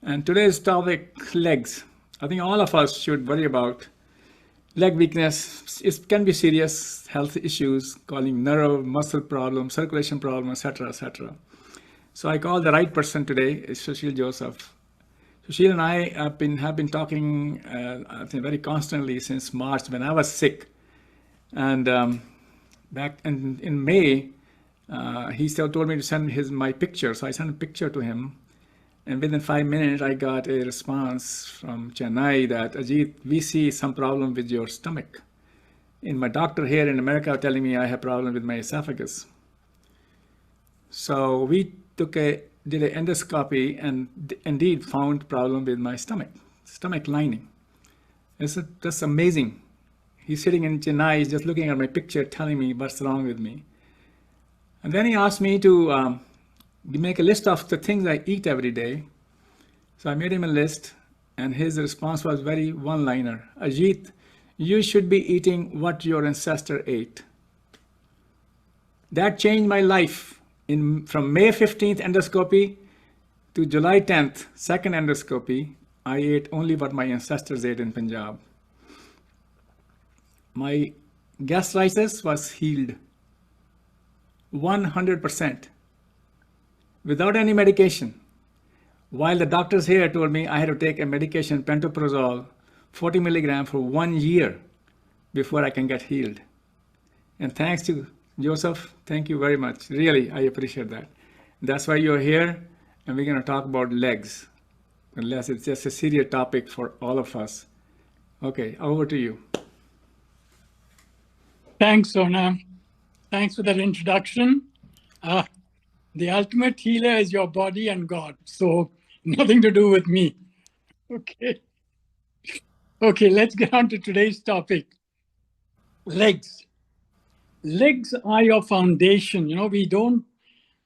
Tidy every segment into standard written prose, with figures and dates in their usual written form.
And today's topic, legs. I think all of us should worry about leg weakness. It can be serious health issues, causing nerve, muscle problems, circulation problems, etc., etc. So I call the right person today is Sushil Joseph. Sushil and I have been talking, I think, very constantly since March when I was sick. And back in May, he still told me to send my picture. So I sent a picture to him. And within 5 minutes, I got a response from Chennai that, Ajit, we see some problem with your stomach. And my doctor here in America telling me I have problem with my esophagus. So we did an endoscopy and indeed found problem with my stomach lining. That's amazing. He's sitting in Chennai, he's just looking at my picture, telling me what's wrong with me. And then he asked me to make a list of the things I eat every day. So I made him a list, and his response was very one-liner. Ajit, you should be eating what your ancestor ate. That changed my life. From May 15th endoscopy to July 10th, second endoscopy, I ate only what my ancestors ate in Punjab. My gastritis was healed 100% without any medication. While the doctors here told me I had to take a medication, pantoprazole, 40 milligrams for 1 year before I can get healed. And thanks to Joseph, thank you very much. Really, I appreciate that. That's why you're here, and we're going to talk about legs, unless it's just a serious topic for all of us. Okay, over to you. Thanks, Sona. Thanks for that introduction. The ultimate healer is your body and God, so nothing to do with me. Okay, let's get on to today's topic. Legs. Legs are your foundation. You know, we don't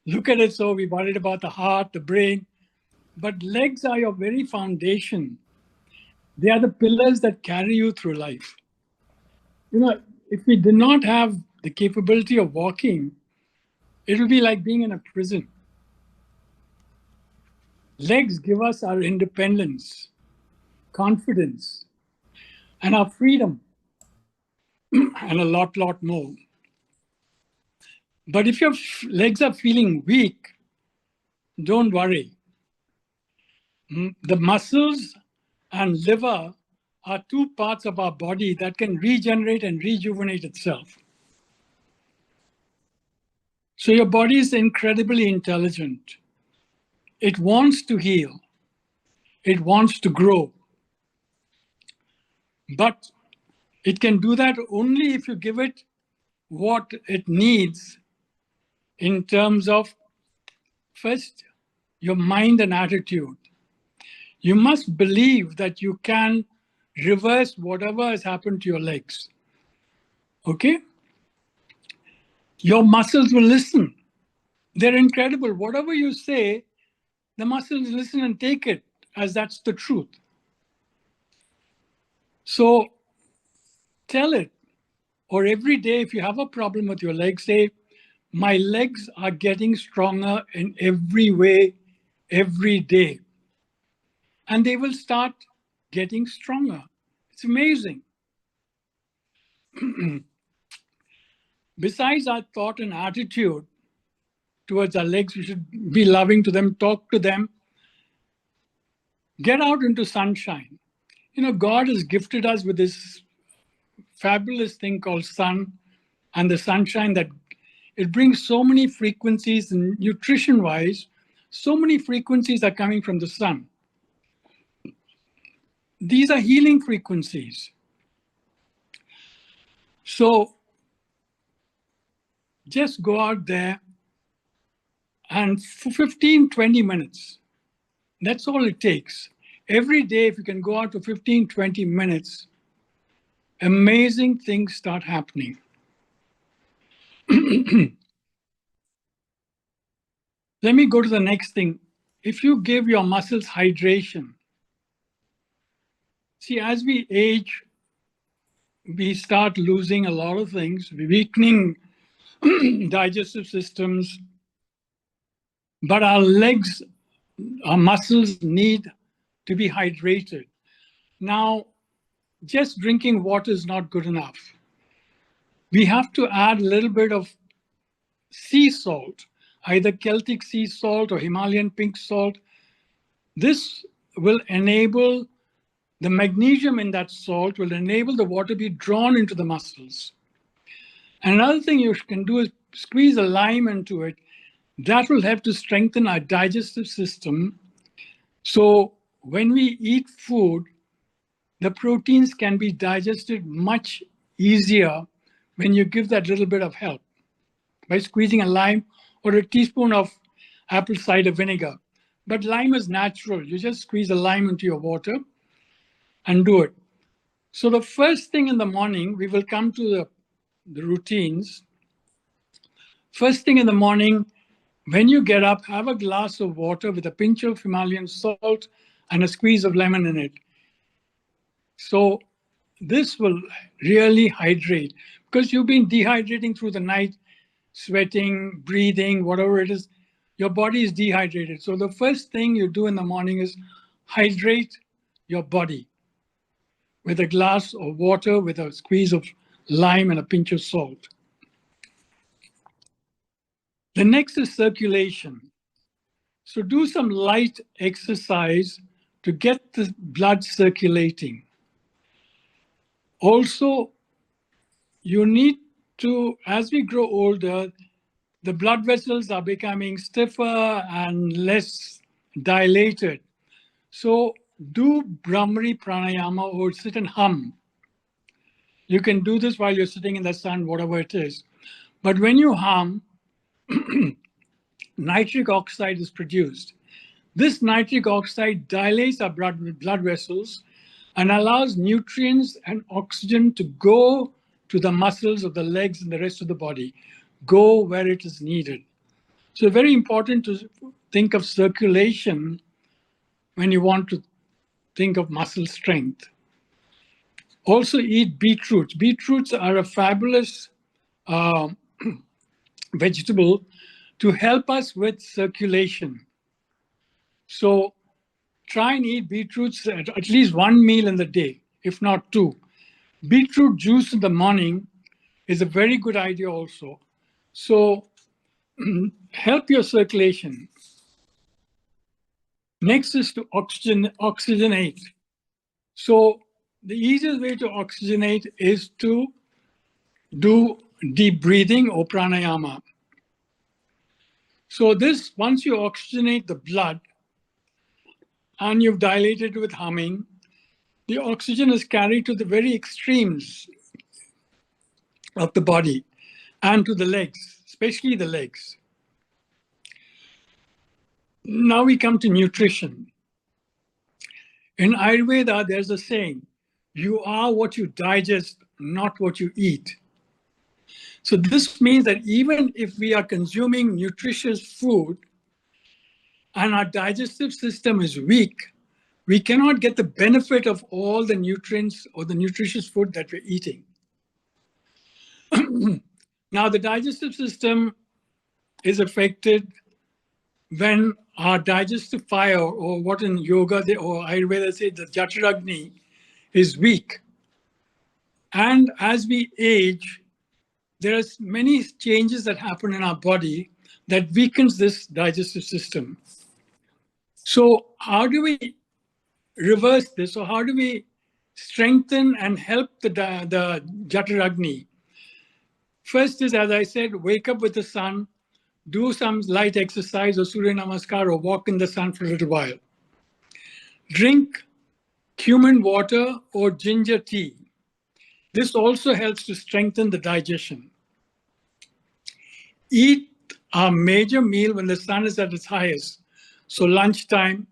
look at it so we're worried about the heart, the brain, but legs are your very foundation. They are the pillars that carry you through life. You know, if we did not have the capability of walking, it would be like being in a prison. Legs give us our independence, confidence, and our freedom, and a lot more. But if your legs are feeling weak, don't worry. The muscles and liver are two parts of our body that can regenerate and rejuvenate itself. So your body is incredibly intelligent. It wants to heal. It wants to grow. But it can do that only if you give it what it needs in terms of, first, your mind and attitude. You must believe that you can reverse whatever has happened to your legs. Okay? Your muscles will listen. They're incredible. Whatever you say, the muscles listen and take it as that's the truth. So tell it, or every day if you have a problem with your legs, say, my legs are getting stronger in every way, every day. And they will start getting stronger. It's amazing. Besides our thought and attitude towards our legs, we should be loving to them, talk to them. Get out into sunshine. You know, God has gifted us with this fabulous thing called sun and the sunshine that it brings so many frequencies, and nutrition-wise, so many frequencies are coming from the sun. These are healing frequencies. So just go out there and for 15, 20 minutes, that's all it takes. Every day, if you can go out for 15, 20 minutes, amazing things start happening. Let me go to the next thing. If you give your muscles hydration, see, as we age, we start losing a lot of things, weakening digestive systems, but our legs, our muscles need to be hydrated. Now, just drinking water is not good enough. We have to add a little bit of sea salt, either Celtic sea salt or Himalayan pink salt. This will enable the magnesium in that salt will enable the water to be drawn into the muscles. And another thing you can do is squeeze a lime into it. That will help to strengthen our digestive system. So when we eat food, the proteins can be digested much easier when you give that little bit of help by squeezing a lime or a teaspoon of apple cider vinegar. But lime is natural. You just squeeze a lime into your water and do it. So the first thing in the morning, we will come to the routines. First thing in the morning, when you get up, have a glass of water with a pinch of Himalayan salt and a squeeze of lemon in it. So this will really hydrate because you've been dehydrating through the night, sweating, breathing, whatever it is, your body is dehydrated. So the first thing you do in the morning is hydrate your body with a glass of water with a squeeze of lime and a pinch of salt. The next is circulation. So do some light exercise to get the blood circulating. Also, you need to, as we grow older, the blood vessels are becoming stiffer and less dilated. So do Brahmari pranayama or sit and hum. You can do this while you're sitting in the sun, whatever it is. But when you hum, nitric oxide is produced. This nitric oxide dilates our blood vessels and allows nutrients and oxygen to go to the muscles of the legs and the rest of the body, go where it is needed. So very important to think of circulation when you want to think of muscle strength. Also eat beetroots. Beetroots are a fabulous vegetable to help us with circulation. So try and eat beetroots at least one meal in the day, if not two. Beetroot juice in the morning is a very good idea also. So help your circulation. Next is to oxygenate. So the easiest way to oxygenate is to do deep breathing or pranayama. So this, once you oxygenate the blood and you've dilated with humming, the oxygen is carried to the very extremes of the body and to the legs, especially the legs. Now we come to nutrition. In Ayurveda, there's a saying, you are what you digest, not what you eat. So this means that even if we are consuming nutritious food and our digestive system is weak, we cannot get the benefit of all the nutrients or the nutritious food that we're eating. Now, the digestive system is affected when our digestive fire, or what in yoga or Ayurveda say, the Jataragni, is weak. And as we age, there are many changes that happen in our body that weakens this digestive system. So how do we reverse this? Or how do we strengthen and help the Jataragni? First is, as I said, wake up with the sun, do some light exercise or Surya Namaskar or walk in the sun for a little while. Drink cumin water or ginger tea. This also helps to strengthen the digestion. Eat a major meal when the sun is at its highest, so lunchtime,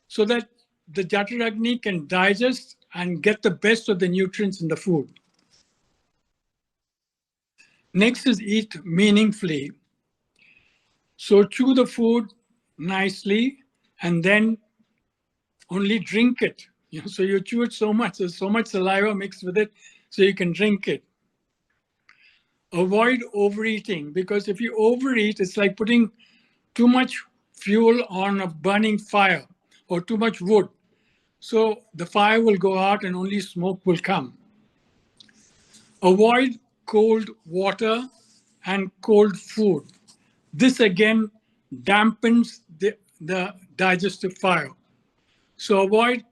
so that the Jataragni can digest and get the best of the nutrients in the food. Next is eat meaningfully. So chew the food nicely and then only drink it. So you chew it so much, there's so much saliva mixed with it, so you can drink it. Avoid overeating, because if you overeat, it's like putting too much fuel on a burning fire or too much wood. So the fire will go out and only smoke will come. Avoid cold water and cold food. This again dampens the digestive fire. So avoid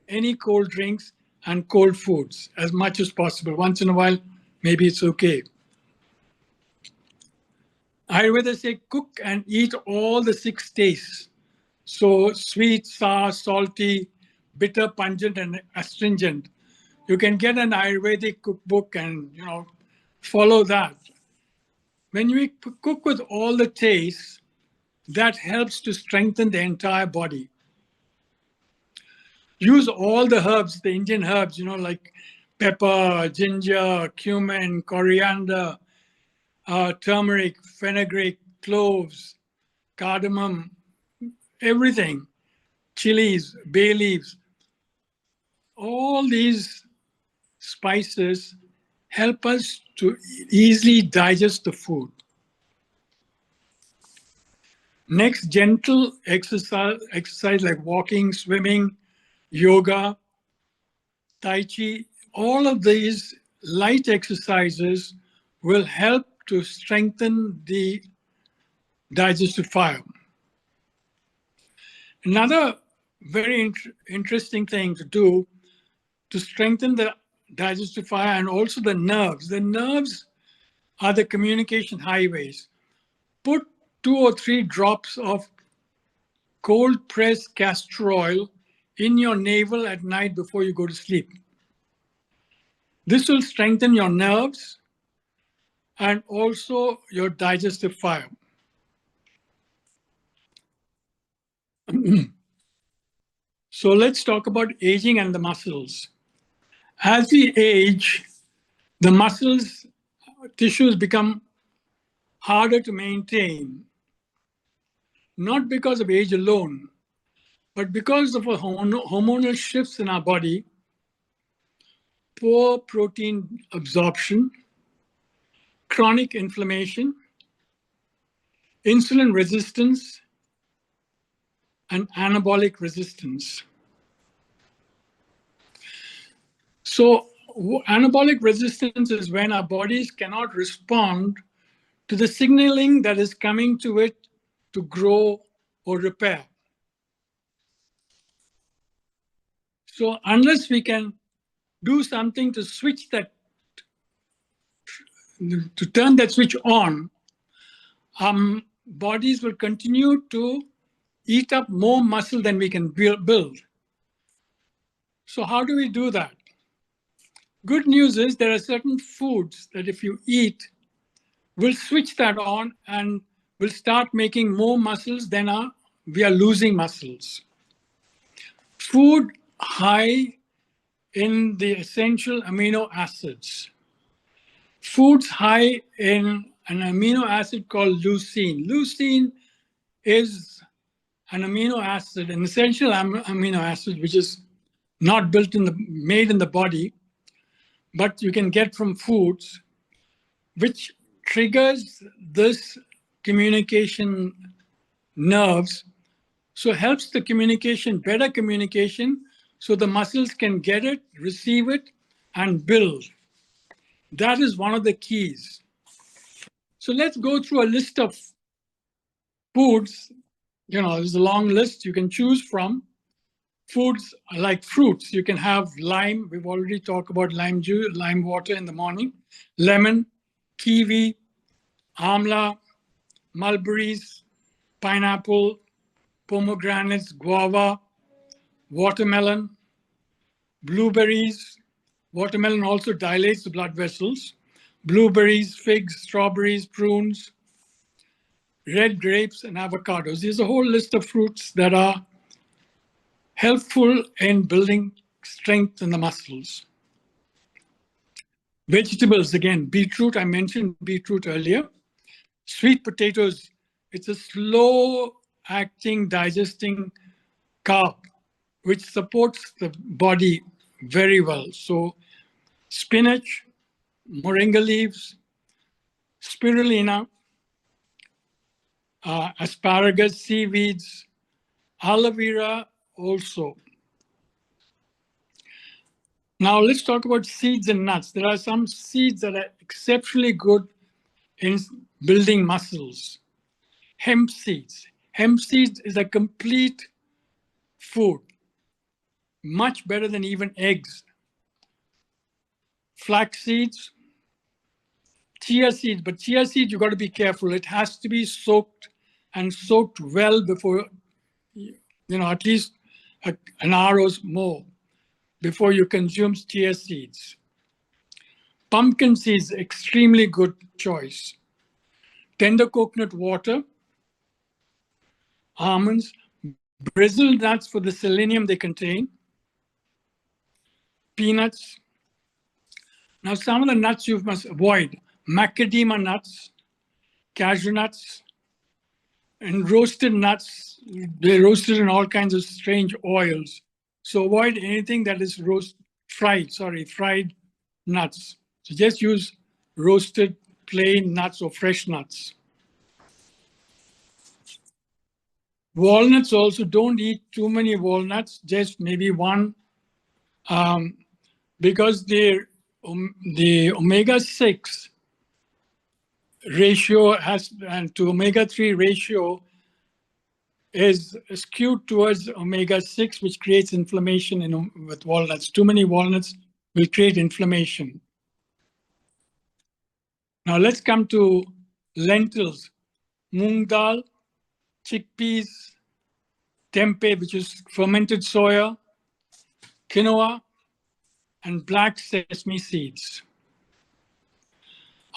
any cold drinks and cold foods as much as possible. Once in a while, maybe it's okay. Ayurveda say cook and eat all the 6 tastes. So sweet, sour, salty, bitter, pungent, and astringent. You can get an Ayurvedic cookbook and follow that. When you cook with all the tastes, that helps to strengthen the entire body. Use all the herbs, the Indian herbs, like pepper, ginger, cumin, coriander, turmeric, fenugreek, cloves, cardamom, everything, chilies, bay leaves. All these spices help us to easily digest the food. Next, gentle exercise like walking, swimming, yoga, tai chi. All of these light exercises will help to strengthen the digestive fire. Another very interesting thing to do to strengthen the digestive fire and also the nerves. The nerves are the communication highways. Put 2 or 3 drops of cold pressed castor oil in your navel at night before you go to sleep. This will strengthen your nerves and also your digestive fire. So let's talk about aging and the muscles. As we age, the muscles tissues become harder to maintain, not because of age alone, but because of hormonal shifts in our body, poor protein absorption, chronic inflammation, insulin resistance, and anabolic resistance. So anabolic resistance is when our bodies cannot respond to the signaling that is coming to it to grow or repair. So unless we can do something to switch that, to turn that switch on, bodies will continue to eat up more muscle than we can build. So how do we do that? Good news is there are certain foods that if you eat, will switch that on and will start making more muscles than we are losing muscles. Food high in the essential amino acids. Foods high in an amino acid called leucine. Leucine is an amino acid, an essential amino acid, which is not made in the body, but you can get from foods, which triggers this communication nerves. So helps the communication, better communication, so the muscles can get it, receive it, and build. That is one of the keys. So let's go through a list of foods. There's a long list you can choose from. Foods like fruits. You can have lime. We've already talked about lime juice, lime water in the morning. Lemon, kiwi, amla, mulberries, pineapple, pomegranates, guava, watermelon, blueberries. Watermelon also dilates the blood vessels. Blueberries, figs, strawberries, prunes, red grapes, and avocados. There's a whole list of fruits that are helpful in building strength in the muscles. Vegetables, again, beetroot, I mentioned beetroot earlier. Sweet potatoes, it's a slow acting, digesting carb, which supports the body very well. So spinach, moringa leaves, spirulina, asparagus, seaweeds, aloe vera also. Now let's talk about seeds and nuts. There are some seeds that are exceptionally good in building muscles. Hemp seeds. Hemp seeds is a complete food, much better than even eggs. Flax seeds, chia seeds, but chia seeds, you got to be careful. It has to be soaked and soaked well before, at least an hour or more before you consume chia seeds. Pumpkin seeds, extremely good choice. Tender coconut water, almonds, Brazil nuts for the selenium they contain, peanuts. Now, some of the nuts you must avoid: macadamia nuts, cashew nuts, and roasted nuts. They're roasted in all kinds of strange oils. So avoid anything that is fried nuts. So just use roasted plain nuts or fresh nuts. Walnuts also, don't eat too many walnuts, just maybe one, because the omega-6 ratio and to omega-3 ratio is skewed towards omega-6, which creates inflammation with walnuts. Too many walnuts will create inflammation. Now let's come to lentils: moong dal, chickpeas, tempeh, which is fermented soya, quinoa, and black sesame seeds.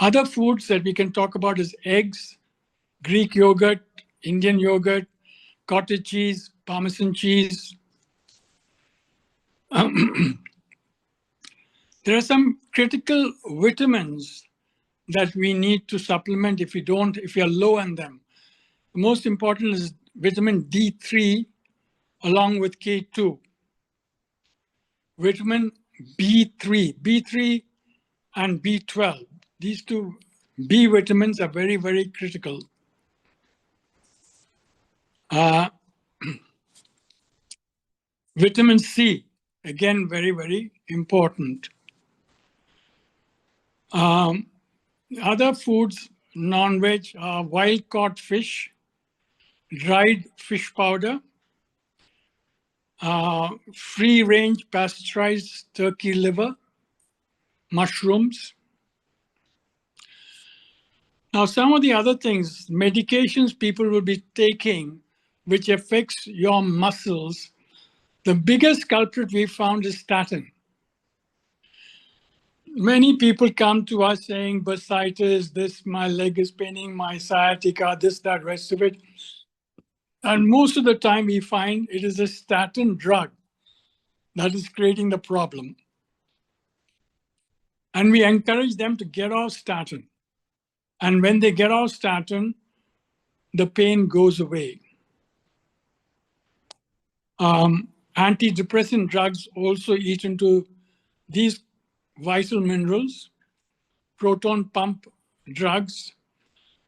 Other foods that we can talk about is eggs, Greek yogurt, Indian yogurt, cottage cheese, Parmesan cheese. There are some critical vitamins that we need to supplement if we are low on them. The most important is vitamin D3 along with K2. Vitamin B3 and B12. These two B vitamins are very, very critical. Vitamin C, again, very, very important. Other foods, non-veg, are wild-caught fish, dried fish powder, free-range pasteurized turkey liver, mushrooms. Now, some of the other things, medications people will be taking, which affects your muscles. The biggest culprit we found is statin. Many people come to us saying bursitis, this, my leg is paining, my sciatica, this, that, rest of it. And most of the time we find it is a statin drug that is creating the problem. And we encourage them to get off statin. And when they get off statin, the pain goes away. Antidepressant drugs also eat into these vital minerals, proton pump drugs.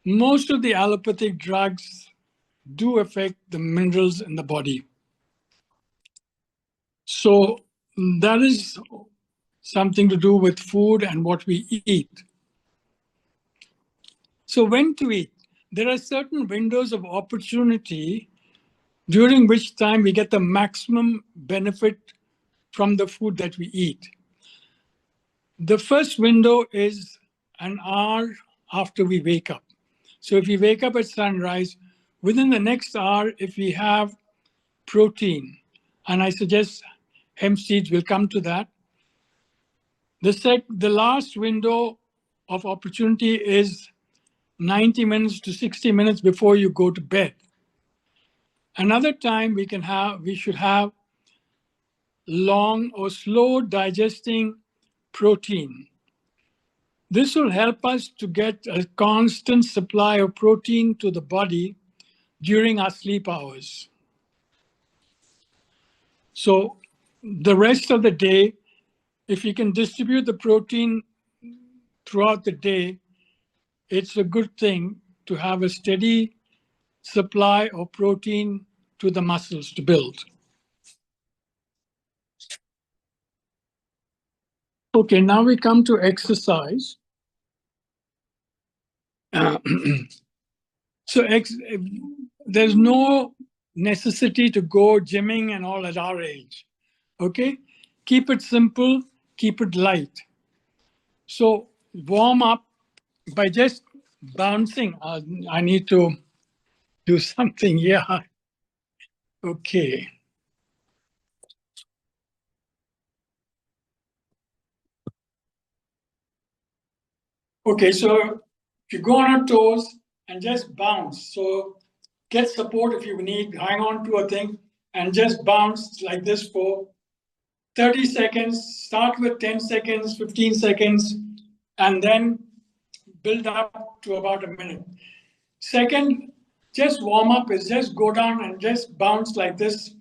Most of the allopathic drugs do affect the minerals in the body. So that is something to do with food and what we eat. So when to eat? There are certain windows of opportunity during which time we get the maximum benefit from the food that we eat. The first window is an hour after we wake up. So if we wake up at sunrise, within the next hour, if we have protein, and I suggest hemp seeds, will come to that. The last window of opportunity is 90 minutes to 60 minutes before you go to bed. Another time we should have long or slow digesting protein. This will help us to get a constant supply of protein to the body during our sleep hours. So the rest of the day, if you can distribute the protein throughout the day, it's a good thing to have a steady supply of protein to the muscles to build. Okay, now we come to exercise. So there's no necessity to go gymming and all at our age. Okay, keep it simple, keep it light. So warm up by just bouncing. I need to do something here. Okay. Okay, so if you go on your toes and just bounce. So get support if you need, hang on to a thing and just bounce like this for 30 seconds. Start with 10 seconds, 15 seconds, and then build up to about a minute. Second, just warm up is just go down and just bounce like this.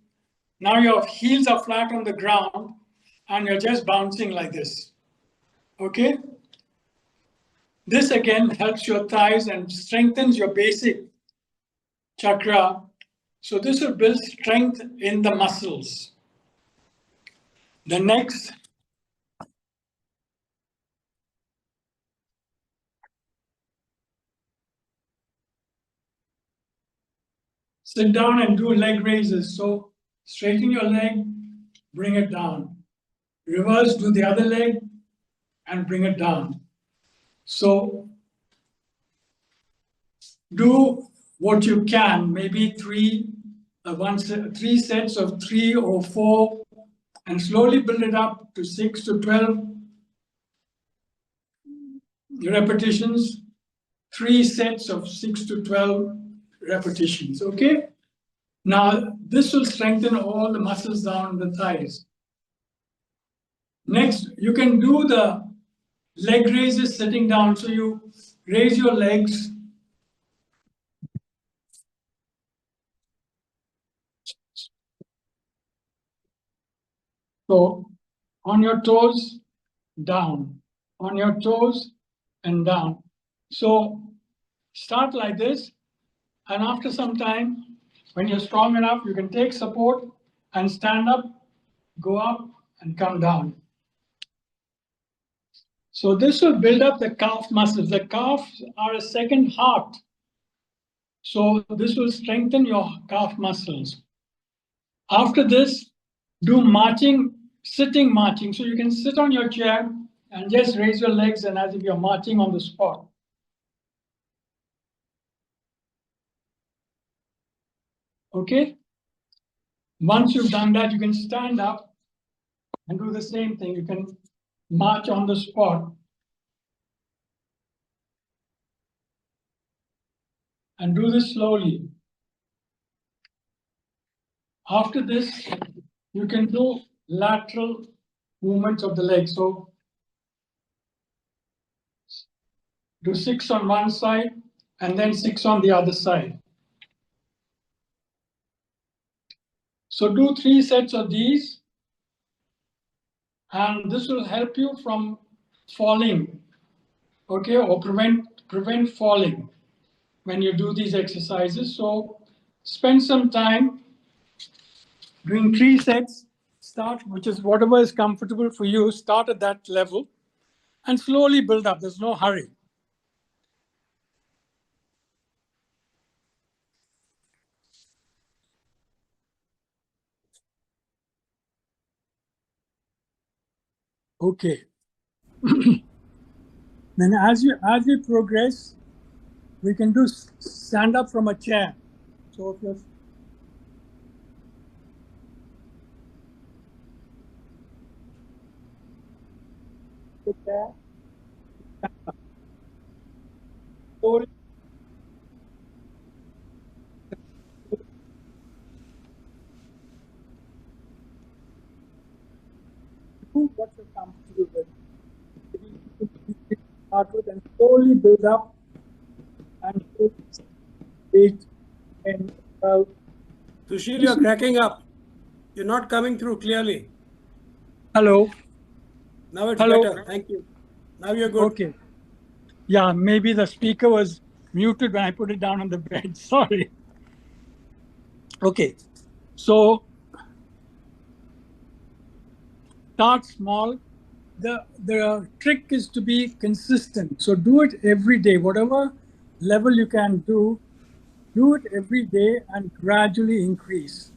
Now your heels are flat on the ground and you're just bouncing like this. Okay? This again helps your thighs and strengthens your basic chakra. So this will build strength in the muscles. The next, sit down and do leg raises. So straighten your leg, bring it down. Reverse, do the other leg and bring it down. So do what you can, maybe three sets of 3 or 4, and slowly build it up to 6 to 12 repetitions, 3 sets of 6 to 12 repetitions, okay? Now, this will strengthen all the muscles down the thighs. Next, you can do the leg raises sitting down. So you raise your legs. So on your toes, down. On your toes and down. So start like this. And after some time, when you're strong enough, you can take support and stand up, go up and come down. So this will build up the calf muscles. The calves are a second heart. So this will strengthen your calf muscles. After this, do marching, sitting marching. So you can sit on your chair and just raise your legs and as if you're marching on the spot. Okay? Once you've done that, you can stand up and do the same thing. You can march on the spot. And do this slowly. After this, you can do lateral movements of the legs. So do 6 on one side and then 6 on the other side. So do 3 sets of these. And this will help you from falling, okay, or prevent falling when you do these exercises. So spend some time doing 3 sets. Start, which is whatever is comfortable for you, start at that level and slowly build up. There's no hurry. Okay. Then as we progress, we can do stand up from a chair. So if you're sit there, stand up. Slowly. Do what you're comfortable with. Start with and slowly build up and 8, 10, 12. Sushil, you're cracking up. You're not coming through clearly. Hello. Now it's Hello. better. Thank you. Now you're good. Okay. Yeah, maybe the speaker was muted when I put it down on the bed. Sorry. Okay, so start small. The trick is to be consistent. So do it every day, whatever level you can do it every day and gradually increase.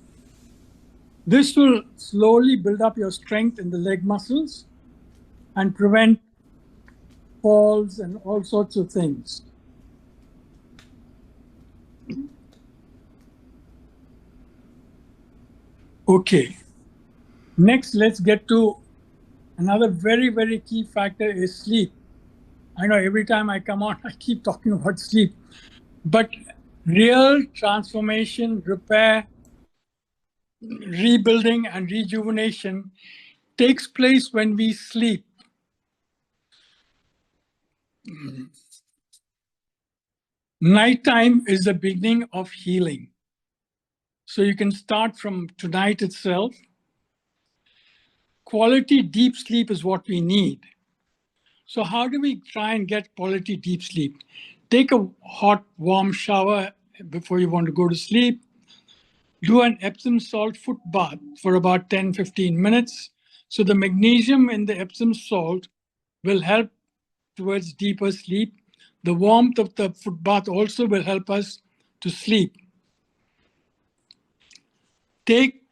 This will slowly build up your strength in the leg muscles and prevent falls and all sorts of things. Okay. Next, let's get to another very, very key factor is sleep. I know every time I come on, I keep talking about sleep, but real transformation, repair, rebuilding, and rejuvenation takes place when we sleep. Nighttime is the beginning of healing. So you can start from tonight itself. Quality deep sleep is what we need. So how do we try and get quality deep sleep? Take a hot, warm shower before you want to go to sleep. Do an Epsom salt foot bath for about 10-15 minutes. So the magnesium in the Epsom salt will help towards deeper sleep. The warmth of the foot bath also will help us to sleep. Take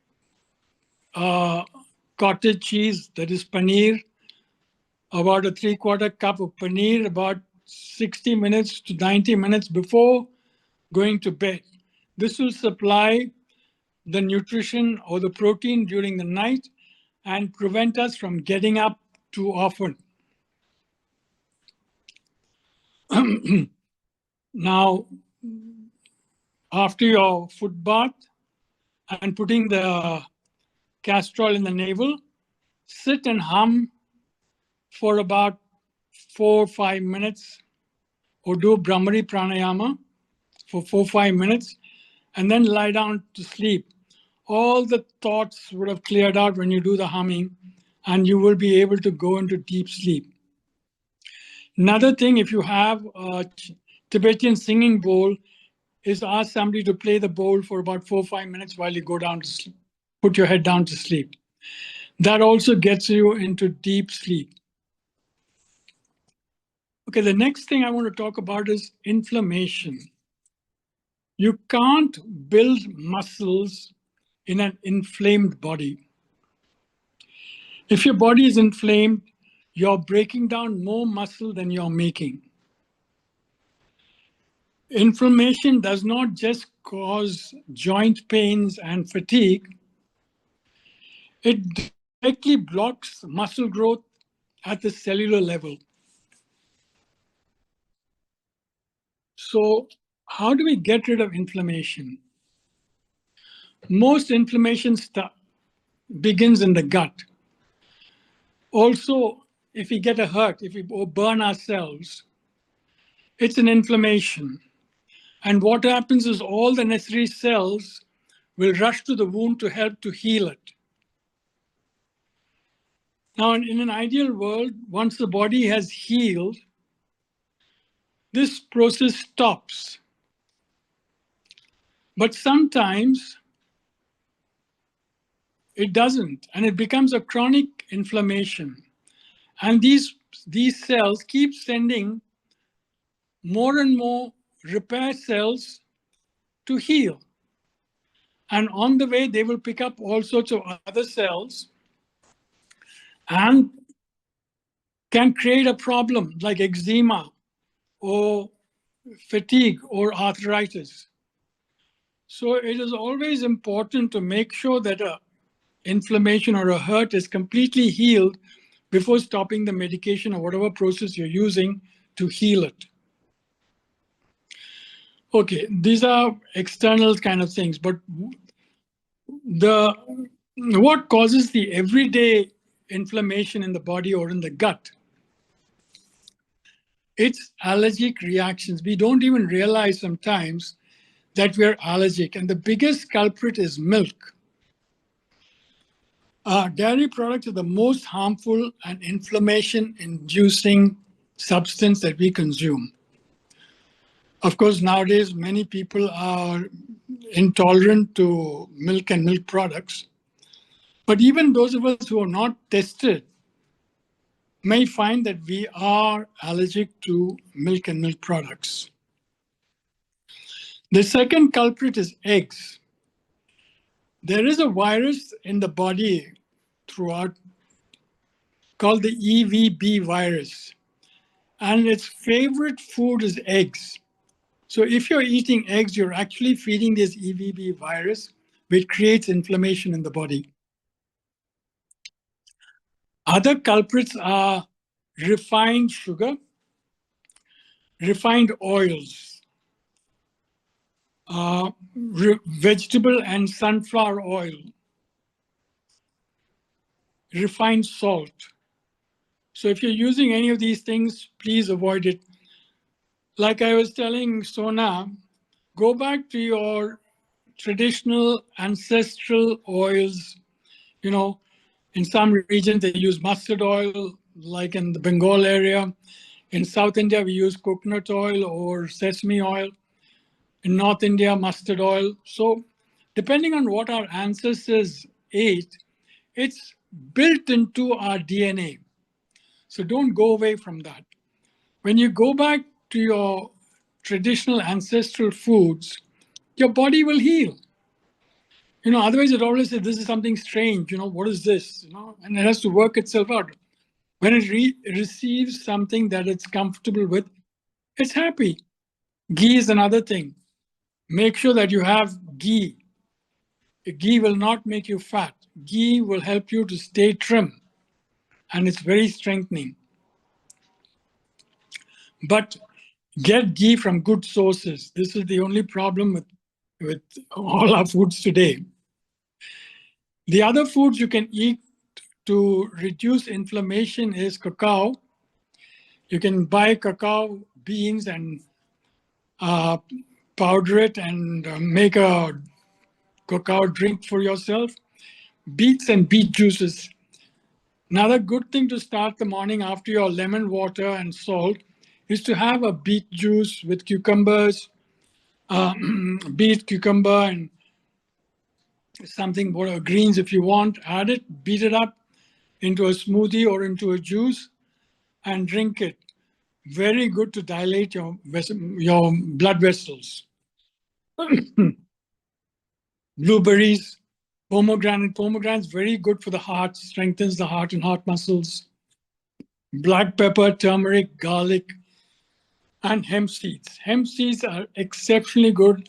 cottage cheese, that is paneer, about a 3/4 cup of paneer, about 60 minutes to 90 minutes before going to bed. This will supply the nutrition or the protein during the night and prevent us from getting up too often. Now, after your foot bath and putting the castor oil in the navel, sit and hum for about 4 or 5 minutes, or do Brahmari pranayama for 4 or 5 minutes, and then lie down to sleep. All the thoughts would have cleared out when you do the humming, and you will be able to go into deep sleep. Another thing, if you have a Tibetan singing bowl, is ask somebody to play the bowl for about 4 or 5 minutes while you go down to sleep. Put your head down to sleep. That also gets you into deep sleep. Okay, the next thing I want to talk about is inflammation. You can't build muscles in an inflamed body. If your body is inflamed, you're breaking down more muscle than you're making. Inflammation does not just cause joint pains and fatigue, it directly blocks muscle growth at the cellular level. So, how do we get rid of inflammation? Most inflammation begins in the gut. Also, if we get a hurt, if we burn ourselves, it's an inflammation. And what happens is all the necessary cells will rush to the wound to help to heal it. Now, in an ideal world, once the body has healed, this process stops. But sometimes it doesn't, and it becomes a chronic inflammation. And these cells keep sending more and more repair cells to heal. And on the way, they will pick up all sorts of other cells and can create a problem like eczema or fatigue or arthritis. So it is always important to make sure that an inflammation or a hurt is completely healed before stopping the medication or whatever process you're using to heal it. Okay, these are external kind of things, but what causes the everyday inflammation in the body or in the gut? It's allergic reactions. We don't even realize sometimes that we're allergic, and the biggest culprit is milk. Dairy products are the most harmful and inflammation-inducing substance that we consume. Of course, nowadays, many people are intolerant to milk and milk products. But even those of us who are not tested may find that we are allergic to milk and milk products. The second culprit is eggs. There is a virus in the body throughout called the EVB virus, and its favorite food is eggs. So if you're eating eggs, you're actually feeding this EVB virus, which creates inflammation in the body. Other culprits are refined sugar, refined oils, vegetable and sunflower oil, refined salt. So if you're using any of these things, please avoid it. Like I was telling Sona, go back to your traditional ancestral oils. You know, in some regions they use mustard oil, like in the Bengal area. In South India, we use coconut oil or sesame oil. In North India, mustard oil. So depending on what our ancestors ate, it's built into our DNA. So don't go away from that. When you go back to your traditional ancestral foods, your body will heal. You know, otherwise it always says this is something strange. You know, what is this? You know, and it has to work itself out. When it receives something that it's comfortable with, it's happy. Ghee is another thing. Make sure that you have ghee. Ghee will not make you fat. Ghee will help you to stay trim, and it's very strengthening. But get ghee from good sources. This is the only problem with all our foods today. The other foods you can eat to reduce inflammation is cacao. You can buy cacao beans and powder it and make a cacao drink for yourself. Beets and beet juices. Another good thing to start the morning after your lemon water and salt is to have a beet juice with cucumbers, beet, cucumber, and something, greens if you want. Add it, beat it up into a smoothie or into a juice and drink it. Very good to dilate your blood vessels. Blueberries, pomegranate. Pomegranate is very good for the heart, strengthens the heart and heart muscles. Black pepper, turmeric, garlic, and hemp seeds. Hemp seeds are exceptionally good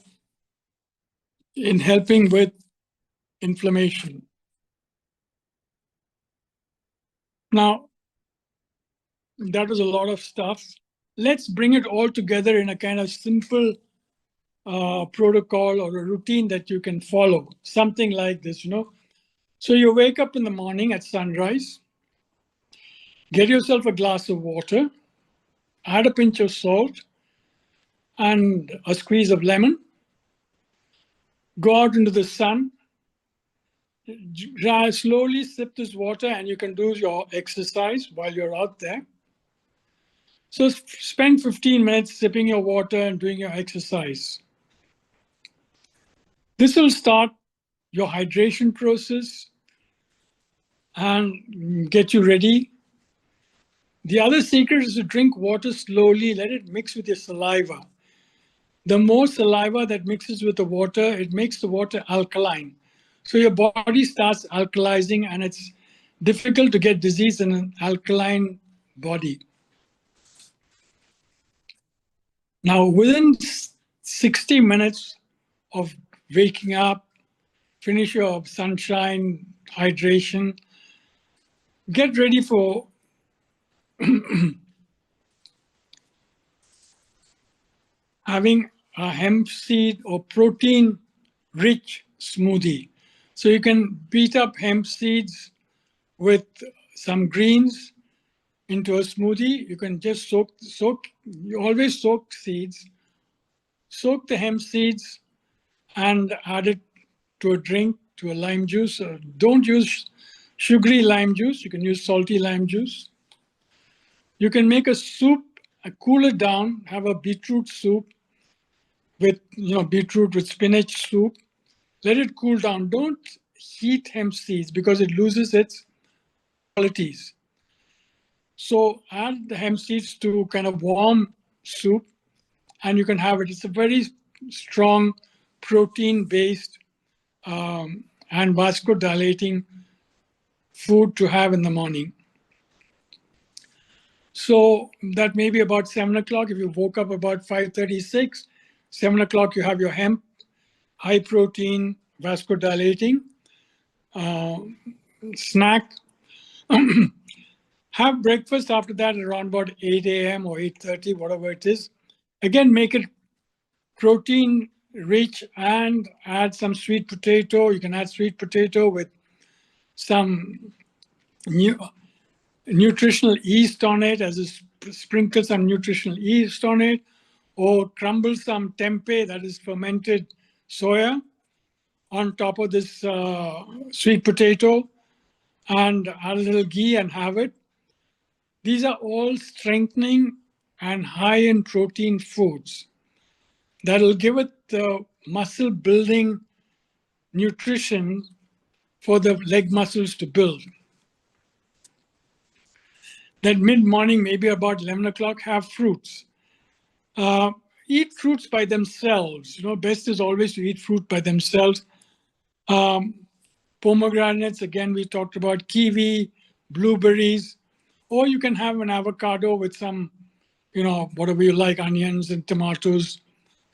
in helping with inflammation. Now, that was a lot of stuff. Let's bring it all together in a kind of simple protocol or a routine that you can follow. Something like this, you know. So you wake up in the morning at sunrise, get yourself a glass of water, add a pinch of salt and a squeeze of lemon, go out into the sun, slowly sip this water, and you can do your exercise while you're out there. So spend 15 minutes sipping your water and doing your exercise. This will start your hydration process and get you ready. The other secret is to drink water slowly, let it mix with your saliva. The more saliva that mixes with the water, it makes the water alkaline. So your body starts alkalizing, and it's difficult to get disease in an alkaline body. Now, within 60 minutes of waking up, finish your sunshine, hydration, get ready for having a hemp seed or protein-rich smoothie. So you can beat up hemp seeds with some greens into a smoothie. You can just you always soak seeds, soak the hemp seeds and add it to a drink, to a lime juice. Don't use sugary lime juice. You can use salty lime juice. You can make a soup, cool it down, have a beetroot soup with beetroot with spinach soup. Let it cool down. Don't heat hemp seeds because it loses its qualities. So add the hemp seeds to kind of warm soup and you can have it. It's a very strong protein-based and vasodilating food to have in the morning. So that may be about 7 o'clock. If you woke up about 5:36, 7 o'clock, you have your hemp, high protein, vasodilating snack. Have breakfast after that around about 8 a.m. or 8:30, whatever it is. Again, make it protein rich and add some sweet potato. You can add sweet potato with some nutritional yeast on it, as a sprinkle some nutritional yeast on it, or crumble some tempeh, that is fermented soya, on top of this sweet potato, and add a little ghee and have it. These are all strengthening and high in protein foods that will give it the muscle building nutrition for the leg muscles to build. Then mid-morning, maybe about 11 o'clock, have fruits. Eat fruits by themselves. Best is always to eat fruit by themselves. Pomegranates, again, we talked about kiwi, blueberries, or you can have an avocado with some, whatever you like, onions and tomatoes,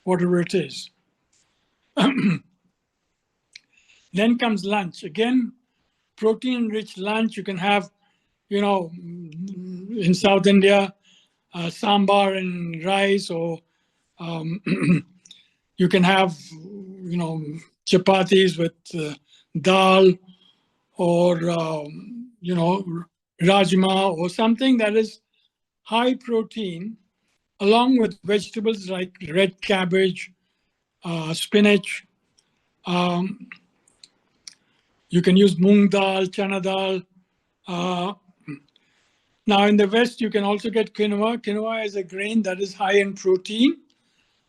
whatever it is. Then comes lunch. Again, protein-rich lunch. You can have, in South India, sambar and rice, or you can have, chapatis with dal, or, rajma, or something that is high protein, along with vegetables like red cabbage, spinach. You can use moong dal, chana dal. Now in the West, you can also get quinoa. Quinoa is a grain that is high in protein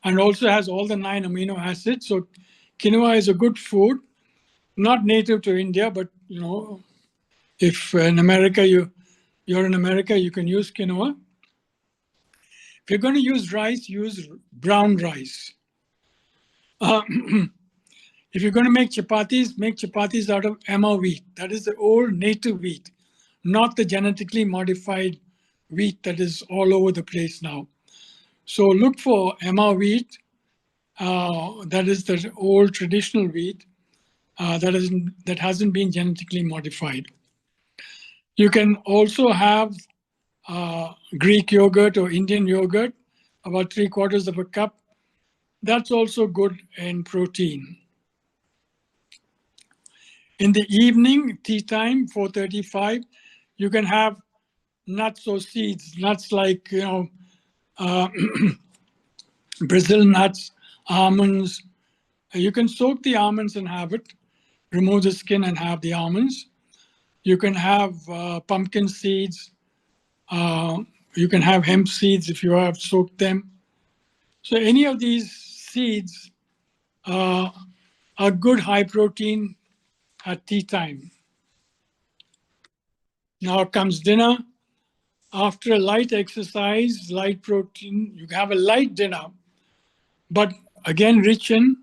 and also has all the 9 amino acids. So quinoa is a good food, not native to India, but if in America you're in America, you can use quinoa. If you're going to use rice, use brown rice. If you're going to make chapatis out of emmer wheat. That is the old native wheat, not the genetically modified wheat that is all over the place now. So look for emmer wheat. That is the old traditional wheat that hasn't been genetically modified. You can also have Greek yogurt or Indian yogurt, about 3/4 of a cup. That's also good in protein. In the evening, tea time, 4:35, you can have nuts or seeds, nuts like, Brazil nuts, almonds. You can soak the almonds and have it, remove the skin and have the almonds. You can have pumpkin seeds. You can have hemp seeds if you have soaked them. So any of these seeds are good high protein at tea time. Now comes dinner. After a light exercise, light protein, you have a light dinner, but again, rich in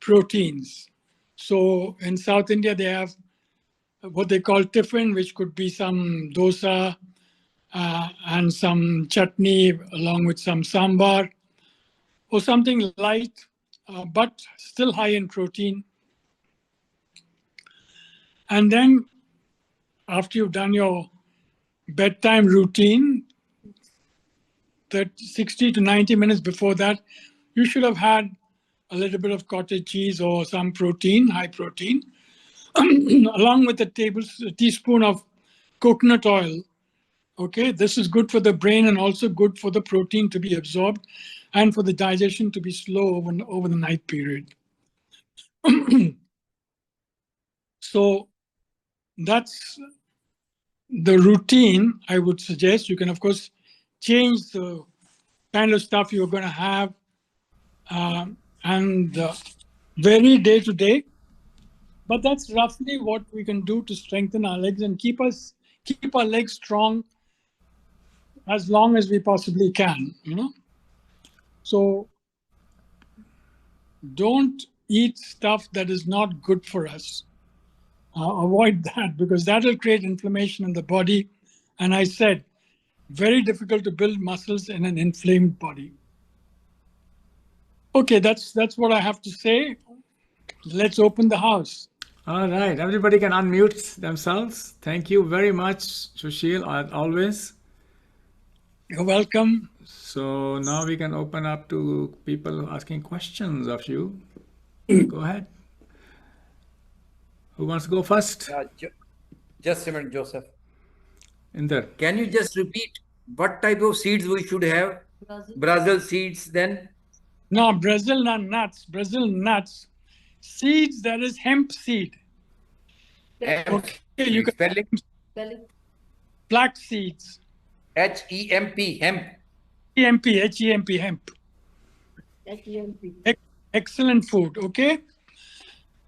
proteins. So in South India, they have what they call tiffin, which could be some dosa and some chutney along with some sambar, or something light, but still high in protein. And then after you've done your bedtime routine, that 60 to 90 minutes before that, you should have had a little bit of cottage cheese or some protein, high protein, along with a teaspoon of coconut oil. Okay, this is good for the brain and also good for the protein to be absorbed and for the digestion to be slow over the night period. So that's the routine I would suggest. You can, of course, change the kind of stuff you're going to have and vary day to day. But that's roughly what we can do to strengthen our legs and keep our legs strong as long as we possibly can, So don't eat stuff that is not good for us. Avoid that, because that will create inflammation in the body. And I said, very difficult to build muscles in an inflamed body. Okay, that's what I have to say. Let's open the house. All right, everybody can unmute themselves. Thank you very much, Sushil, as always. You're welcome. So now we can open up to people asking questions of you. Go ahead. Who wants to go first? Just a minute, Joseph. Inder. Can you just repeat what type of seeds we should have? Brazil seeds, then? No, Brazil nuts. Brazil nuts. Seeds, that is hemp seed. Okay, you can spelling flax seeds. H-E-M-P, hemp. H-E-M-P, hemp. Excellent food, okay?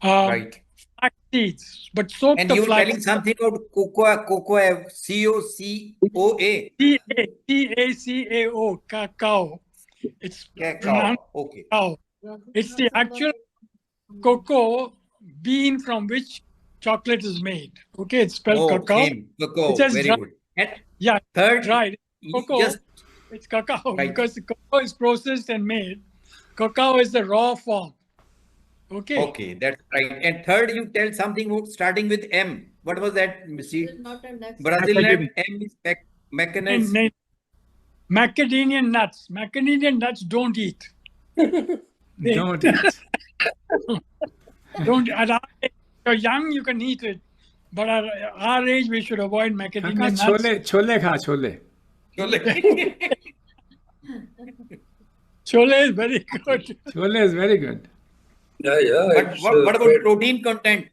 Right. Flax seeds, but soak And the you were flax. telling something about cocoa, C-O-C-O-A. C-A-C-A-O, cacao. It's pronounced Okay. cacao. It's the actual cocoa bean from which chocolate is made. Okay, it's spelled cacao. Cocoa, very good. And yeah, third, right. Cocoa, it's cacao, right, because the cocoa is processed and made. Cacao is the raw form. Okay. Okay, that's right. And third, you tell something about starting with M. What was that, Missy? Brazil nut. M is macadamia. Macadamia nuts. Macadamia nuts don't eat. Don't eat. Don't. At our age, you're young, you can eat it. But at our age, we should avoid macadamia nuts. Chole kha, chole. Chole is very good. Chole is very good. Yeah. But what about protein content?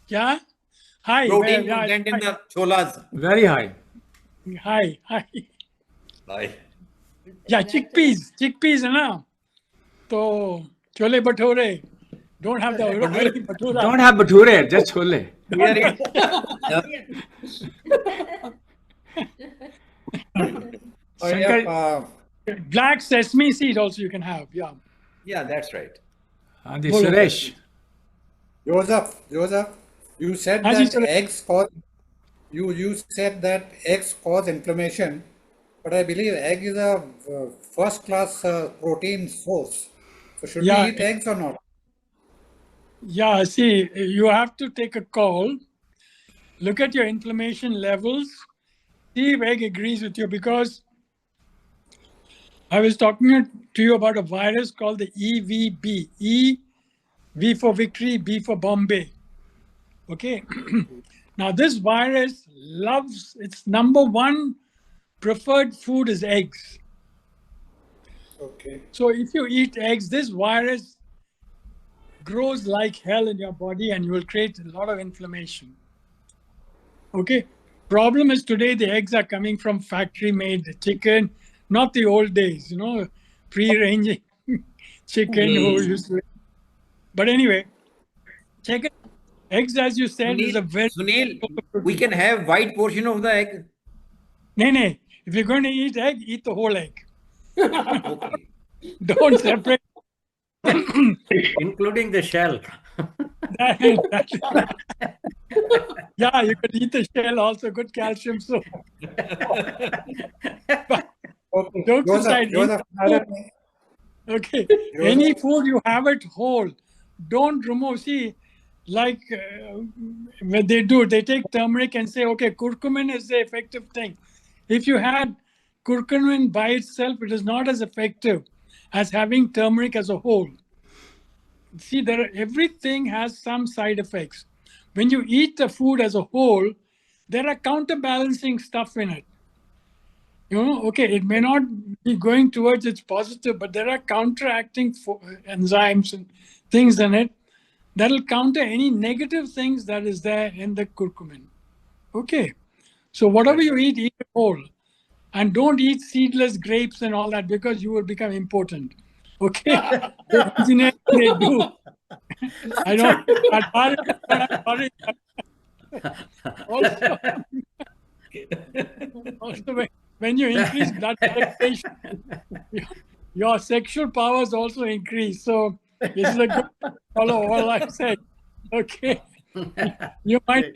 Yeah? High. Protein content in the cholas. Very high. High. High. Yeah, chickpeas, na? So, chole bhature. Don't have the oily bhatura. Don't have bhature, just chole. Black sesame seed also you can have, yeah. Yeah, that's right. Suresh. Joseph, you said that eggs cause inflammation, but I believe egg is a first-class protein source. So should we eat eggs or not? Yeah, see, you have to take a call. Look at your inflammation levels. See if egg agrees with you, because I was talking to you about a virus called the EVB. E, V for victory, B for Bombay. Okay. Now this virus loves, its number one preferred food is eggs. Okay. So if you eat eggs, this virus grows like hell in your body and you will create a lot of inflammation. Okay. Problem is today the eggs are coming from factory made chicken, not the old days, pre-ranging chicken who used to. But anyway, check it. Eggs, as you said, is a very... Sunil, we can have white portion of the egg. No. If you're going to eat egg, eat the whole egg. Okay. Don't separate. Including the shell. Yeah, you can eat the shell also, good calcium soup. Okay. Don't decide. Okay. Any food you have it whole. Don't remove. See, like when they take turmeric and say, okay, curcumin is the effective thing. If you had curcumin by itself, it is not as effective as having turmeric as a whole. See, everything has some side effects. When you eat the food as a whole, there are counterbalancing stuff in it. Okay, it may not be going towards its positive, but there are counteracting enzymes and things in it that will counter any negative things that is there in the curcumin. Okay, so whatever you eat it whole. And don't eat seedless grapes and all that, because you will become impotent. Okay, the engineering they do. I don't. I'm sorry. Also, when you increase blood circulation, your sexual powers also increase. So this is a good follow all I said. Okay, you might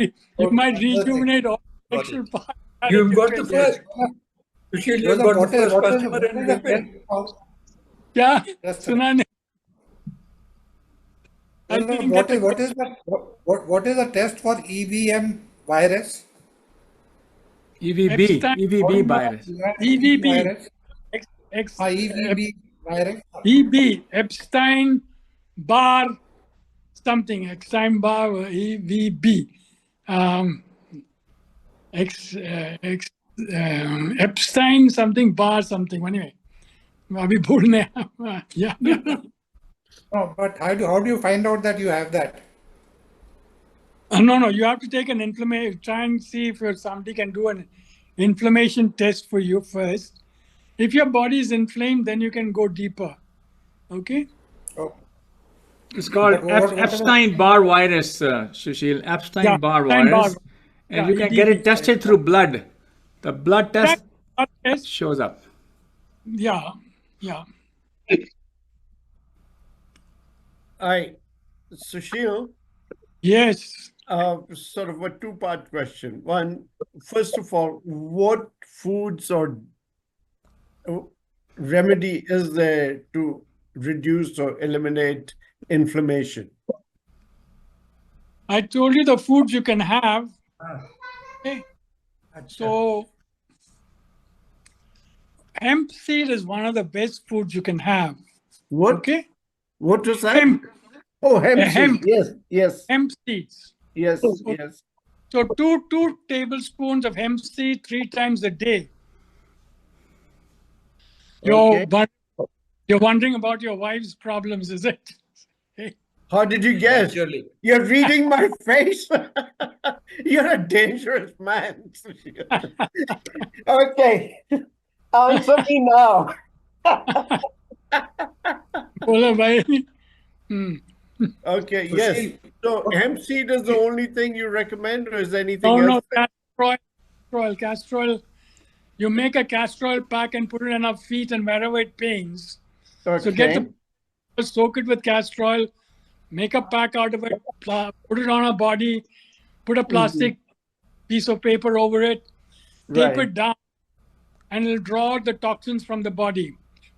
rejuvenate all sexual powers. You've got the first. Sushil, you've got the first customer in Whipping. Yeah, Yes, sir. Sunani. I Well, didn't what get is what is the test for EVM virus? EVB, Epstein- EVB virus. EVB. Virus. EVB. EVB virus. EB, Epstein Barr something, Epstein Barr EVB. Epstein something Barr something. Anyway, अभी भूलने yeah. No, but how do you find out that you have that? No, you have to take an inflammation, try and see if somebody can do an inflammation test for you first. If your body is inflamed, then you can go deeper. Okay? Oh, It's called But what Epstein-Barr virus, Sushil. Epstein-Barr Epstein-Barr. virus. And Yeah, you can get EBV. it tested through blood. The blood test That test, shows up. yeah. Sushil, Yes. sort of a two-part question. One, first of all, what foods or remedy is there to reduce or eliminate inflammation? I told you the foods you can have. Okay. So hemp seed is one of the best foods you can have. What? Okay? What was that? Hemp. Oh, hemp. Hemp. Seed. Yes. Hemp seeds. Yes. So two tablespoons of hemp seed 3 times a day. You're wondering about your wife's problems, is it? How did you guess? Naturally. You're reading my face. You're a dangerous man. Okay. Answer me now. Bola bhai. Okay, yes. So hemp seed is the only thing you recommend, or is there anything No, else? castor oil. You make a castor oil pack and put it on our feet and wherever it pains. Okay. So get soak it with castor oil, make a pack out of it, put it on our body, put a plastic piece of paper over it, tape Right. it down, and it'll draw out the toxins from the body.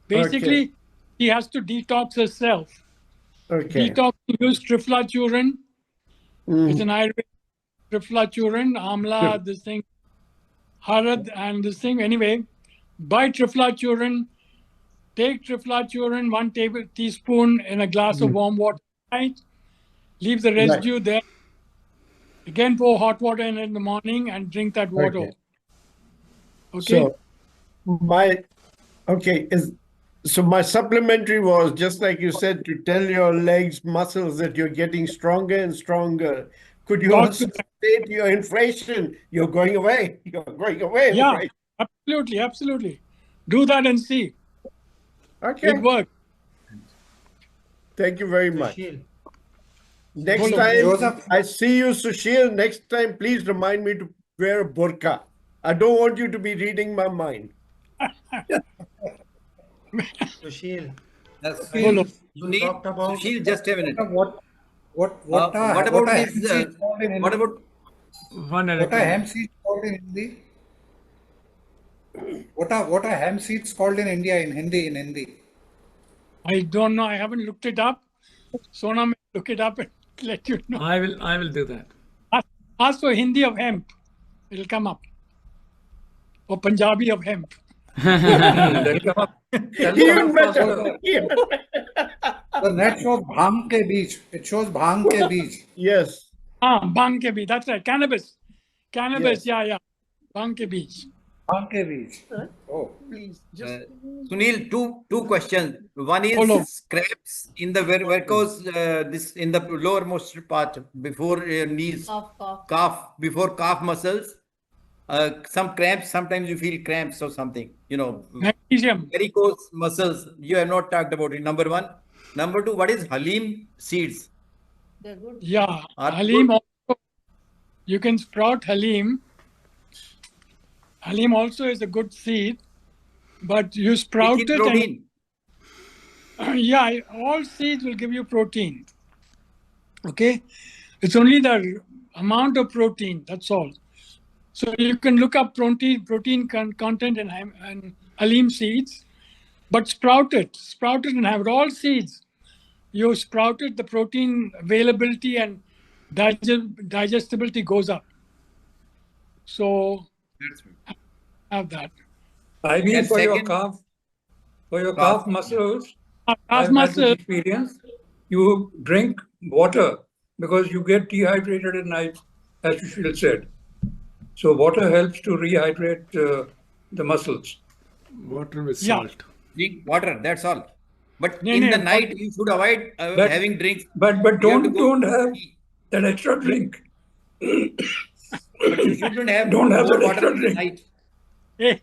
Basically, he has to detox himself. Okay. Detox, use triflachurin. It's an Ayurvedic triflachurin, amla, this thing, harad, and this thing. Anyway, buy triflachurin. Take triflachurin, 1 teaspoon in a glass of warm water. Right? Leave the residue there. Again, pour hot water in the morning and drink that water. Okay. So my supplementary was just like you said, to tell your legs muscles that you're getting stronger and stronger. Could you also say to your inflation, you're going away? You're going away. Yeah, absolutely. Do that and see. Okay. Good work. Thank you very much. Sushil. Next time I see you, Sushil, next time, please remind me to wear a burqa. I don't want you to be reading my mind. Sushil. Yes. You talked about Sushil, just a minute. What Uh, about hemp seed called in What Hindi? about One at a What are time. hemp seeds called in Hindi? What are hemp seeds called in India in Hindi? I don't know. I haven't looked it up. Sona may look it up and let you know. I will do that. Ask for Hindi of hemp. It'll come up. Or Punjabi of hemp. They'll come up. Even better. The net shows bhang ke beach. It shows bhang ke beach. Yes. Bhang ke beach. That's right. Cannabis. Yes. Yeah. Bhang ke beach. Bhang ke beach. Oh. Please. Sunil, two questions. One is Follow. scraps in the varicose, this in the lowermost part before knees, calf, before calf muscles. some cramps. Sometimes you feel cramps or something. Magnesium. Varicose muscles. You have not talked about it. Number one. Number two. What is halim seeds? Yeah, Are halim also, you can sprout halim. Halim also is a good seed, but you sprout Rich in it protein. and yeah, all seeds will give you protein. Okay, it's only the amount of protein, that's all. So you can look up protein content in halim seeds, but sprout it and have all seeds. You sprout it, the protein availability and digestibility goes up. So That's right. have that. I mean, And for your second- calf, Calf. muscles, Calf I've had muscle, this experience. You drink water because you get dehydrated at night, as Sushil said. So water helps to rehydrate the muscles. Water with Yeah. salt. Drink water. That's all. But No, in no, the night, you should avoid But- having drinks. But You have to don't go to have tea. that extra drink. But you shouldn't have Don't have more that water extra in the drink. night. hey,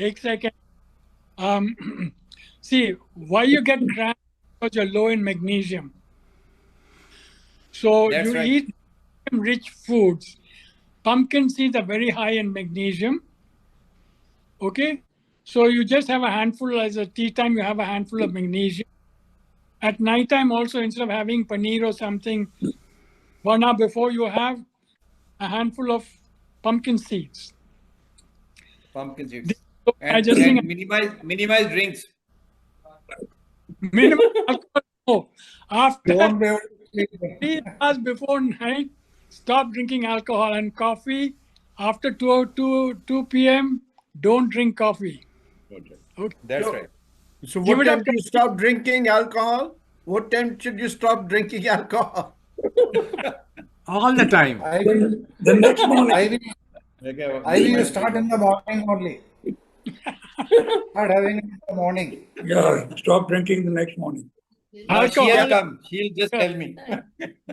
एक second. See, why you get cramps? Because you're low in magnesium. So That's you right. eat rich foods. Pumpkin seeds are very high in magnesium. Okay, so you just have a handful as a tea time. You have a handful of magnesium. At night time, also instead of having paneer or something, 1 hour before you have a handful of pumpkin seeds. Pumpkin seeds. So And digesting minimize drinks. minimum alcohol. No. After won't be able to sleep. 3 hours before night, stop drinking alcohol and coffee. After 2 p.m., don't drink coffee. Okay. That's So- right. So Give what it time up. do you stop drinking alcohol? What time should you stop drinking alcohol? All the time. I The next morning. will start in the morning only. Start having it in the morning. Yeah, stop drinking the next morning. Now she has Alcohol- come. She'll just tell me.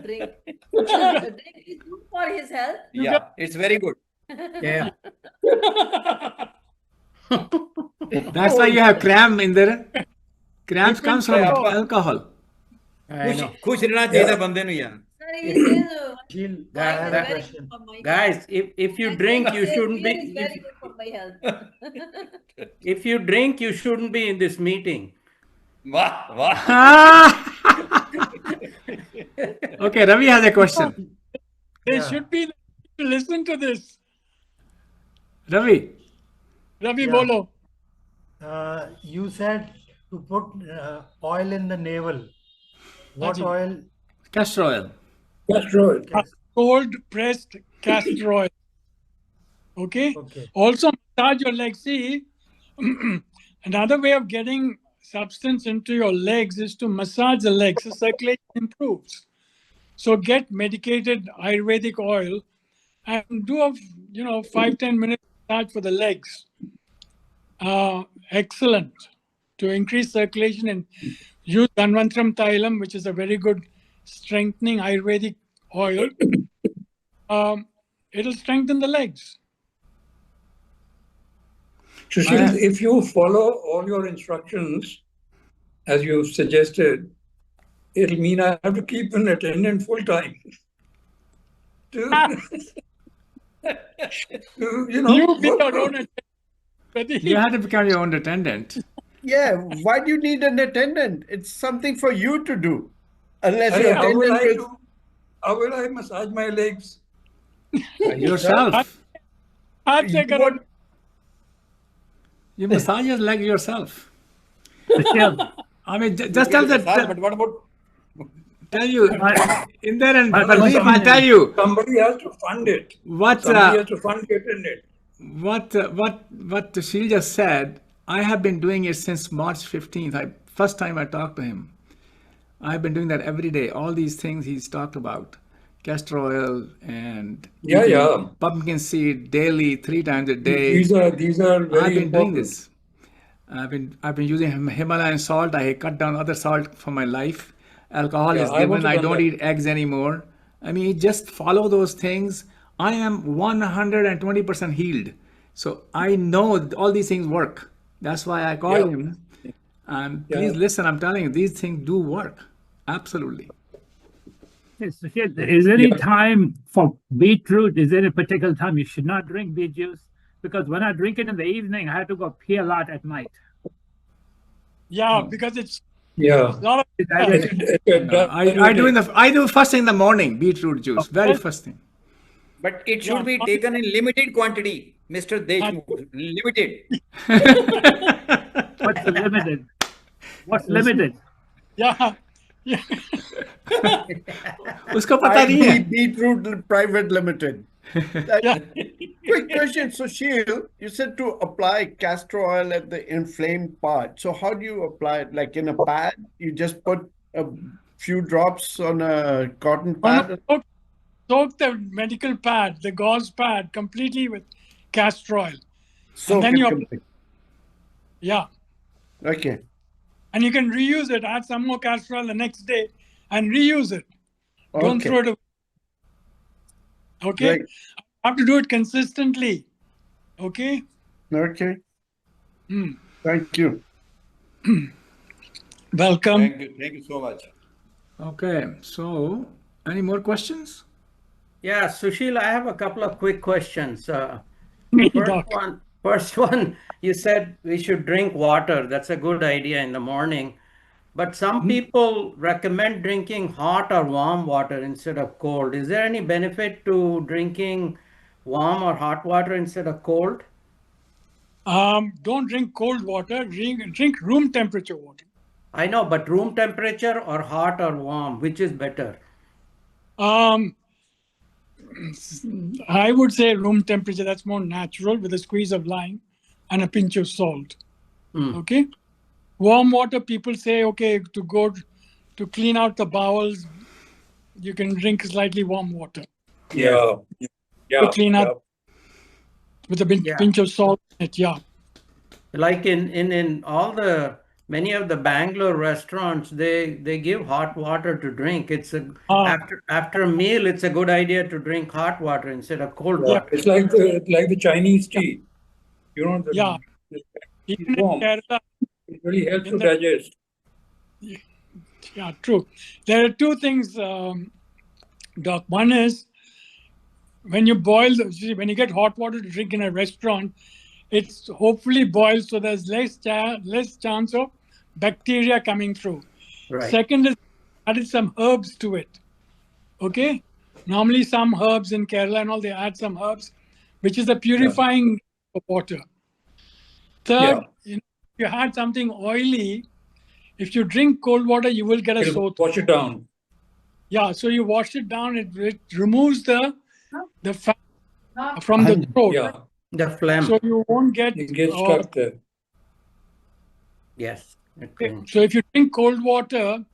Drink. Drink is good for his health. Yeah, it's very good. Yeah. That's why you have cramp in there. Cramps comes from Yeah, but- alcohol. खुश रहना चाहिए था बंदे नु यार. Sir, he says, Gil, wine I is have a very question. good for my Guys, health. if you And drink, you beer shouldn't is be. very good for my health. If you drink, you shouldn't be in this meeting. वाह वाह. Okay, Ravi has a question. They should be to listen to this. Ravi, Ravi Yeah. Bolo. You said to put oil in the navel. What Haji. oil? castor oil. Castor oil. Cold pressed castor oil. Okay. Okay. Also massage your legs. See, another way of getting substance into your legs is to massage the legs. The circulation improves. So get medicated Ayurvedic oil and do a 5-10 minute massage for the legs. Excellent to increase circulation, and use Dhanvantram Thailam, which is a very good strengthening Ayurvedic oil. It'll strengthen the legs. Sushil, if you follow all your instructions, as you've suggested, it'll mean I have to keep an attendant full time. You be your own attendant. You have to become your own attendant. Yeah, why do you need an attendant? It's something for you to do. Unless your How will attendant is... how will I massage my legs? Yourself. हाथ से करो. You massage your leg yourself. I mean, just tell But that. what about Tell you in there and believe I tell you Somebody has to fund it. what Somebody has to fund the attendant. what Sushil just said. I have been doing it since March 15th. First time I talked to him. I've been doing that every day. All these things he's talked about, castor oil and Yeah. pumpkin seed daily, 3 times a day. These are very I've been doing important. this. I've been using Himalayan salt. I cut down other salt for my life. Alcohol Yeah, is I've given. also I done don't that. eat eggs anymore. I mean, just follow those things. I am 120% healed. So I know all these things work. That's why I called Yeah. him. And Yeah. please listen, I'm telling you, these things do work. Absolutely. Is there any time for beetroot? Is there a particular time you should not drink beet juice? Because when I drink it in the evening, I have to go pee a lot at night. Yeah, because it's Yeah. a lot of I do first thing in the morning, beetroot juice, very first thing. But it should be taken in limited quantity, Mr. Deshmukh. Limited. What's the limited? What's limited? Yeah. Yeah. उसको पता नहीं है. Beetroot Private Limited. Quick question, Sushil. You said to apply castor oil at the inflamed part. So how do you apply it? Like in a pad? You just put a few drops on a cotton pad? Soak the medical pad, the gauze pad, completely with castor oil. Soak and then it you completely. Yeah. Okay. And you can reuse it, add some more castor oil the next day and reuse it. Don't Okay. throw it away. Okay? Right. You have to do it consistently. Okay? Okay. Hmm. Thank you. Welcome. Thank you so much. Okay, so any more questions? Yeah, Sushil, I have a couple of quick questions. First one, you said we should drink water. That's a good idea in the morning. But some people recommend drinking hot or warm water instead of cold. Is there any benefit to drinking warm or hot water instead of cold? Don't drink cold water. Drink room temperature water. I know, but room temperature or hot or warm, which is better? I would say room temperature. That's more natural with a squeeze of lime and a pinch of salt. Okay. Warm water, people say, okay, to clean out the bowels, you can drink slightly warm water. Yeah. To clean out with a pinch of salt. Yeah. Like in all many of the Bangalore restaurants, they give hot water to drink. It's after a meal, it's a good idea to drink hot water instead of cold water. It's like the Chinese tea. You know, Even warm. in Kerala, It really helps to digest. Yeah, true. There are two things, Doc. One is when you when you get hot water to drink in a restaurant, it's hopefully boiled so there's less chance of bacteria coming through. Right. Second is added some herbs to it. Okay? Normally some herbs in Kerala and all, they add some herbs, which is a purifying of water. Third, if you had something oily, if you drink cold water, you will get a sore throat. Wash it down. Yeah, so you wash it down, it removes the fat from the throat. Yeah. The phlegm. So you won't get It gets stuck there. Yes. So if you drink cold water,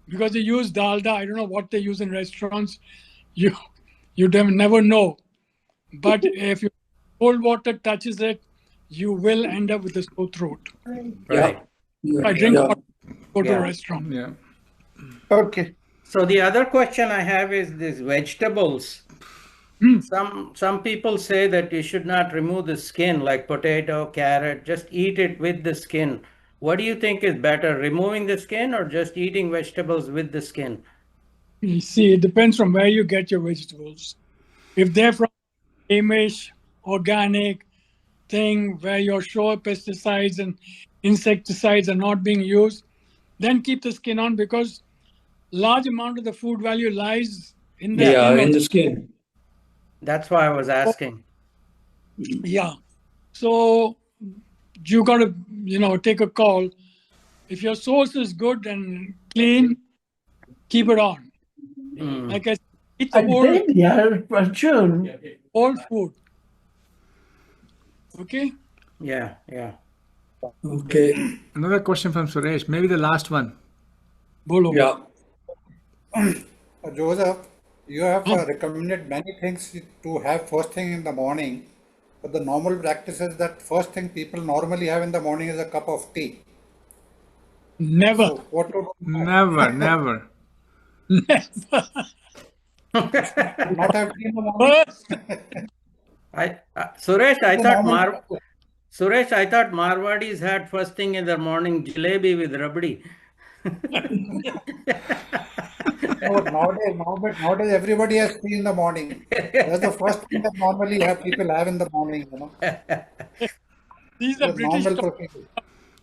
because they use dalda, I don't know what they use in restaurants, you never know. But if cold water touches it, you will end up with a sore throat. Right. I drink hot, go to a restaurant. Yeah. Okay. So the other question I have is these vegetables. Some people say that you should not remove the skin, like potato, carrot, just eat it with the skin. What do you think is better, removing the skin or just eating vegetables with the skin? You see, it depends from where you get your vegetables. If they're from Amish, organic thing where you're sure pesticides and insecticides are not being used, then keep the skin on, because large amount of the food value lies in the skin. In the skin. That's why I was asking. Yeah. So you got to, take a call. If your source is good and clean, keep it on. Like I said, eat the whole food. Okay? Yeah. Okay. Another question from Suresh, maybe the last one. Bolo. Yeah. Joseph, you have recommended many things to have first thing in the morning, but the normal practice is that first thing people normally have in the morning is a cup of tea. Never. So what to do? Never. Never. Not have tea in the morning. Suresh, I The thought normal practice. Suresh, I thought Marwadis had first thing in the morning jalebi with rabdi. No, but nowadays everybody has tea in the morning. That's the first thing that normally people have in the morning, you know. These are The British. normal procedure.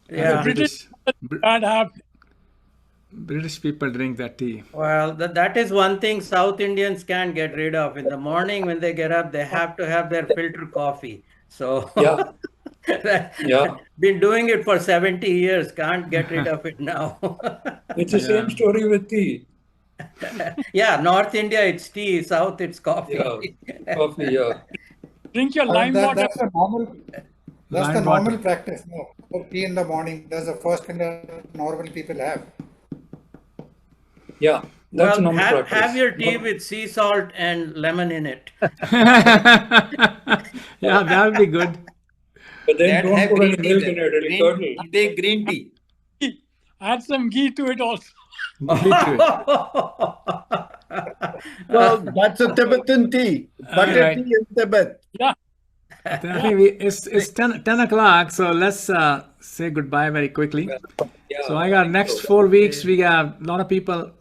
Yeah. British can't have. British people drink that tea. Well, that is one thing South Indians can't get rid of. In the morning when they get up, they have to have their filter coffee. So Yeah. Yeah. been doing it for 70 years, can't get rid of it now. It's the same story with tea. Yeah, North India it's tea, South it's coffee. Yeah. Coffee, yeah. Drink your lime water. That's the normal. That's the Lime normal water. practice. No, for tea in the morning. That's the first thing that normal people have. Yeah. That's Well, normal practice. have your tea with sea salt and lemon in it. Yeah, that would be good. But then That don't have put any green tea milk in then. it, it'll curdle. Take green tea. Add some ghee to it also. Well, that's a Tibetan tea. Butter Alright. tea in Tibet. Yeah. I think it's 10 o'clock, so let's say goodbye very quickly. Yeah. So I got next 4 weeks, we got a lot of people, a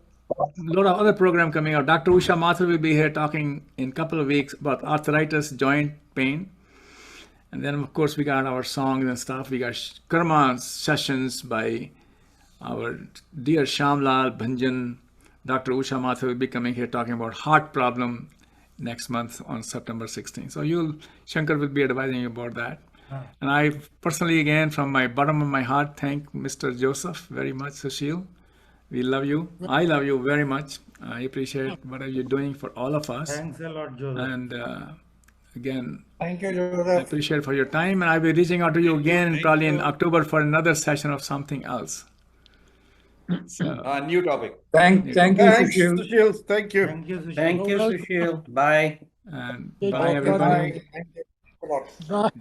lot of other program coming out. Dr. Usha Mathur will be here talking in a couple of weeks about arthritis, joint pain. And then, of course, we got our songs and stuff. We got karma sessions by our dear Shamlal Bhanjan. Dr. Usha Mathur will be coming here talking about heart problem next month on September 16th. So Shankar will be advising you about that. And I personally, again, from my bottom of my heart, thank Mr. Joseph very much, Sushil. We love you. I love you very much. I appreciate what you're doing for all of us. Thanks a lot, Joseph. And again, Thank you, I Joseph. appreciate for your time. And I'll be reaching out to you again probably in October for another session of something else. So, New topic. Thank you, Thanks, Sushil. Sushil. Thank you. Thank you, Sushil. Thank you, Sushil. Bye. and Okay, bye, everybody. Bye. Thank you a lot. Bye.